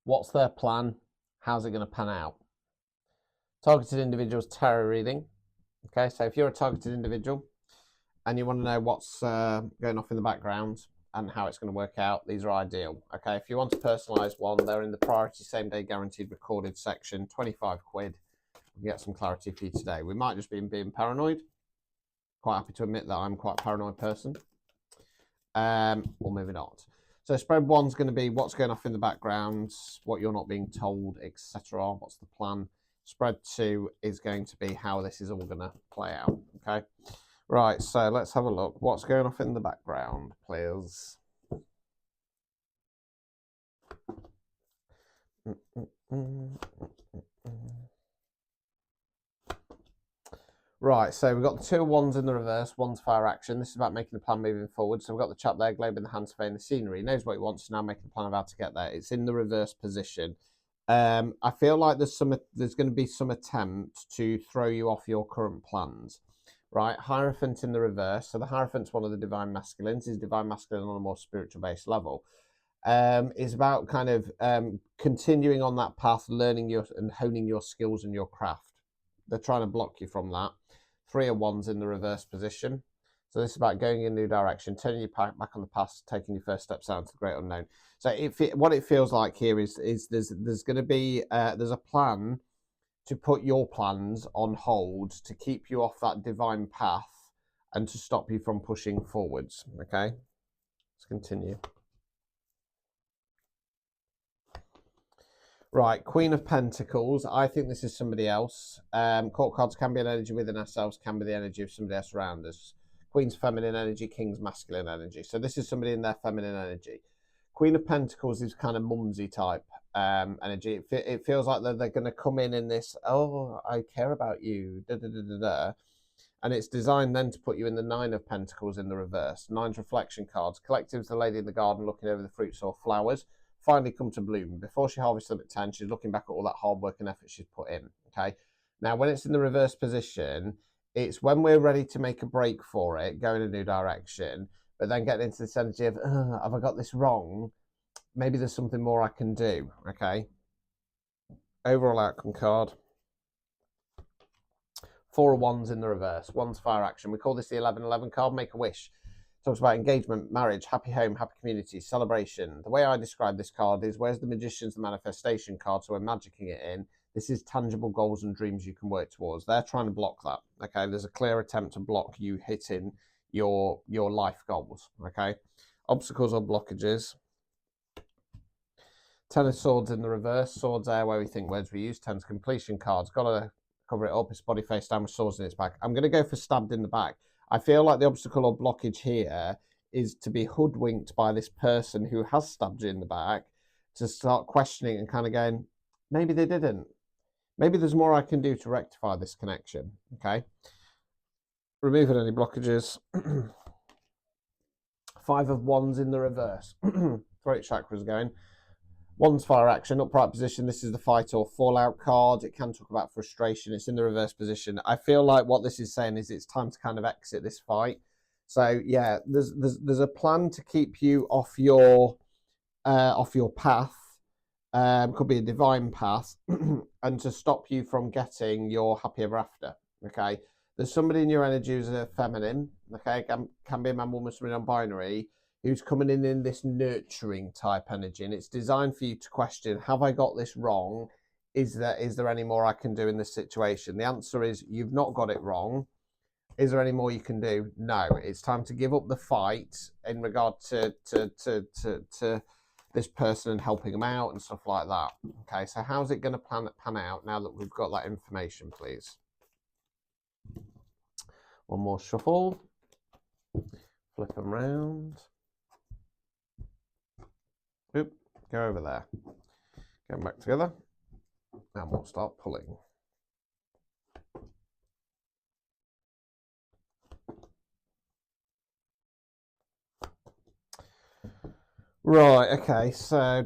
What's their plan? How's it going to pan out? Targeted individuals tarot reading. Okay, so if you're a targeted individual and you want to know what's going off in the background and how it's going to work out, these are ideal. Okay, if you want a personalised one, they're in the priority same day guaranteed recorded section, 25 quid. We can get some clarity for you today. We might just be being paranoid. Quite happy to admit that I'm quite a paranoid person. We'll move it on. So spread one's going to be what's going off in the background, what you're not being told, etc. What's the plan? Spread two is going to be how this is all going to play out. Okay, right. So let's have a look. What's going off in the background, please? Right, so we've got the 2 ones in the reverse, one's fire action. This is about making the plan moving forward. So we've got the chap there, globing the hand, surveying the scenery. He knows what he wants to now, making a plan of how to get there. It's in the reverse position. I feel like there's going to be some attempt to throw you off your current plans. Right, Hierophant in the reverse. So the Hierophant's one of the divine masculines. He's divine masculine on a more spiritual based level. Is about kind of continuing on that path, learning and honing your skills and your craft. They're trying to block you from that. 3 of wands in the reverse position. So this is about going in a new direction, turning your back on the past, taking your first steps out into the great unknown. So what it feels like here is there's going to be there's a plan to put your plans on hold to keep you off that divine path and to stop you from pushing forwards. Okay, let's continue. Right, Queen of Pentacles. I think this is somebody else. Court cards can be an energy within ourselves, can be the energy of somebody else around us. Queen's feminine energy, King's masculine energy. So this is somebody in their feminine energy. Queen of Pentacles is kind of mumsy type energy. It feels like they're going to come in this, oh, I care about you, da da da da da. And it's designed then to put you in the 9 of Pentacles in the reverse. 9's reflection cards. Collective's the lady in the garden looking over the fruits or flowers. Finally come to bloom. Before she harvests them at 10, she's looking back at all that hard work and effort she's put in. Okay. Now, when it's in the reverse position, it's when we're ready to make a break for it, go in a new direction, but then getting into this energy of, have I got this wrong? Maybe there's something more I can do. Okay. Overall outcome card. 4 of wands in the reverse. One's fire action. We call this the 11-11 card. Make a wish. Talks about engagement, marriage, happy home, happy community, celebration. The way I describe this card is, where's the magician's the manifestation card, so we're magicking it in. This is tangible goals and dreams you can work towards. They're trying to block that. Okay, there's a clear attempt to block you hitting your life goals. Okay, obstacles or blockages. 10 of swords in the reverse. Swords there where we think words we use. 10's completion cards. Gotta cover it up. It's body face down with swords in its back. I'm going to go for stabbed in the back. I feel like the obstacle or blockage here is to be hoodwinked by this person who has stabbed you in the back, to start questioning and kind of going, maybe they didn't. Maybe there's more I can do to rectify this connection. Okay. Removing any blockages. 5 of wands in the reverse. Throat chakras going. One's fire action, upright position. This is the fight or fallout card. It can talk about frustration. It's in the reverse position. I feel like what this is saying is it's time to kind of exit this fight. So yeah, there's a plan to keep you off your path. Could be a divine path, and to stop you from getting your happy ever after. Okay, there's somebody in your energy who's a feminine. Okay, can be a man, woman, somebody non-binary, who's coming in this nurturing type energy, and it's designed for you to question, have I got this wrong? Is there any more I can do in this situation? The answer is, you've not got it wrong. Is there any more you can do? No. It's time to give up the fight in regard to this person and helping them out and stuff like that. Okay, so how's it going to pan out now that we've got that information, please? One more shuffle. Flip them round. Oop, go over there. Get them back together. And we'll start pulling. Right, okay, so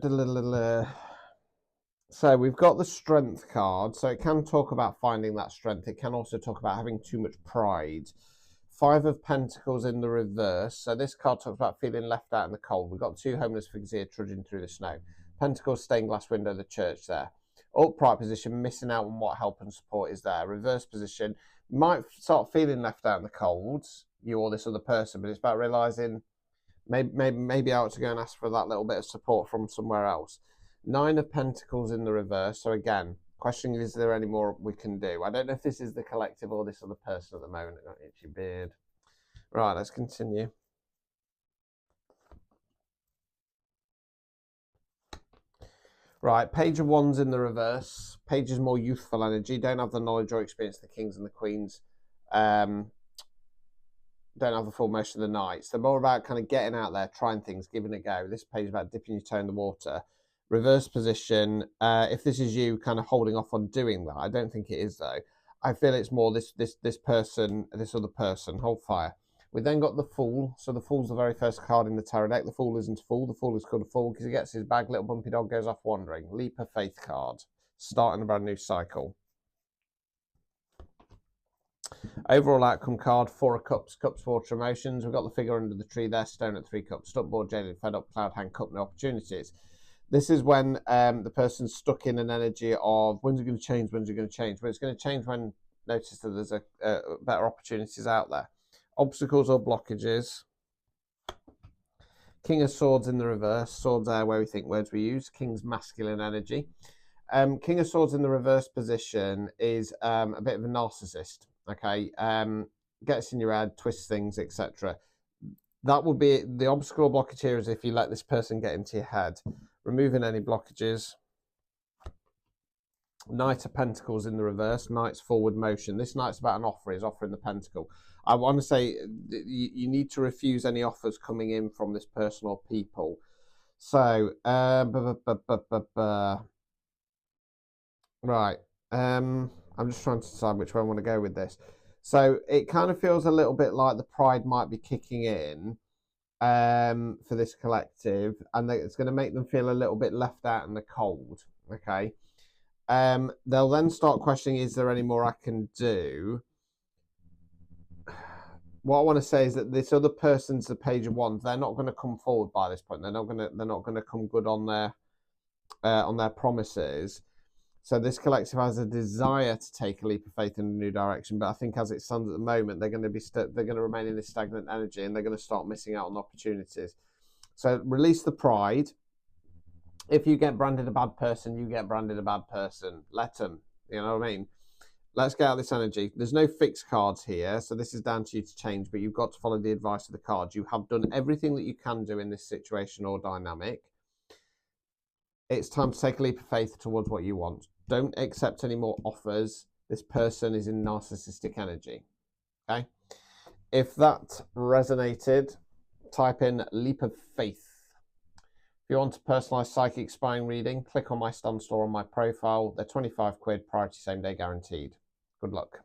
we've got the strength card. So it can talk about finding that strength. It can also talk about having too much pride. 5 of Pentacles in the reverse. So this card talks about feeling left out in the cold. We've got 2 homeless figures here trudging through the snow. Pentacles, stained glass window, the church there. Upright position, missing out on what help and support is there. Reverse position, might start feeling left out in the cold, you or this other person, but it's about realising maybe I ought to go and ask for that little bit of support from somewhere else. 9 of Pentacles in the reverse. So again, questioning, is there any more we can do? I don't know if this is the collective or this other person at the moment. I've got an itchy beard. Right, let's continue. Right, Page of Wands in the reverse. Page is more youthful energy. Don't have the knowledge or experience of the kings and the queens. Don't have the full motion of the knights. They're more about kind of getting out there, trying things, giving it a go. This page is about dipping your toe in the water. Reverse position. If this is you kind of holding off on doing that, I don't think it is though. I feel it's more this person, this other person. Hold fire. We then got the Fool. So the Fool's the very first card in the tarot deck. The Fool isn't a fool. The Fool is called a fool because he gets his bag, little bumpy dog goes off wandering. Leap of Faith card. Starting a brand new cycle. Overall outcome card, 4 of Cups. Cups for emotions. We've got the figure under the tree there, stone at 3 cups. Stuck, bored, jaded, fed up, cloud, hand, cup, no opportunities. This is when the person's stuck in an energy of when's it going to change, when's it going to change. But it's going to change when notice that there's better opportunities out there. Obstacles or blockages. King of Swords in the reverse. Swords are where we think words we use. King's masculine energy. King of Swords in the reverse position is a bit of a narcissist. Okay, gets in your head, twists things, etc. That would be the obstacle or blockage here, is if you let this person get into your head. Removing any blockages. Knight of Pentacles in the reverse. Knight's forward motion. This knight's about an offer. He's offering the pentacle. I want to say you need to refuse any offers coming in from this person or people. So, right. I'm just trying to decide which way I want to go with this. So it kind of feels a little bit like the pride might be kicking in for this collective, and it's going to make them feel a little bit left out in the cold. Okay. They'll then start questioning, is there any more I can do? What I want to say is that this other person's the Page of Wands. They're not going to come forward by this point. They're not going to come good on their promises. So this collective has a desire to take a leap of faith in a new direction, but I think as it stands at the moment, they're going to remain in this stagnant energy, and they're going to start missing out on opportunities. So release the pride. If you get branded a bad person, you get branded a bad person. Let them. You know what I mean? Let's get out this energy. There's no fixed cards here, so this is down to you to change, but you've got to follow the advice of the cards. You have done everything that you can do in this situation or dynamic. It's time to take a leap of faith towards what you want. Don't accept any more offers. This person is in narcissistic energy. Okay? If that resonated, type in leap of faith. If you want a personalised psychic spying reading, click on my Stun store on my profile. They're 25 quid, priority same day guaranteed. Good luck.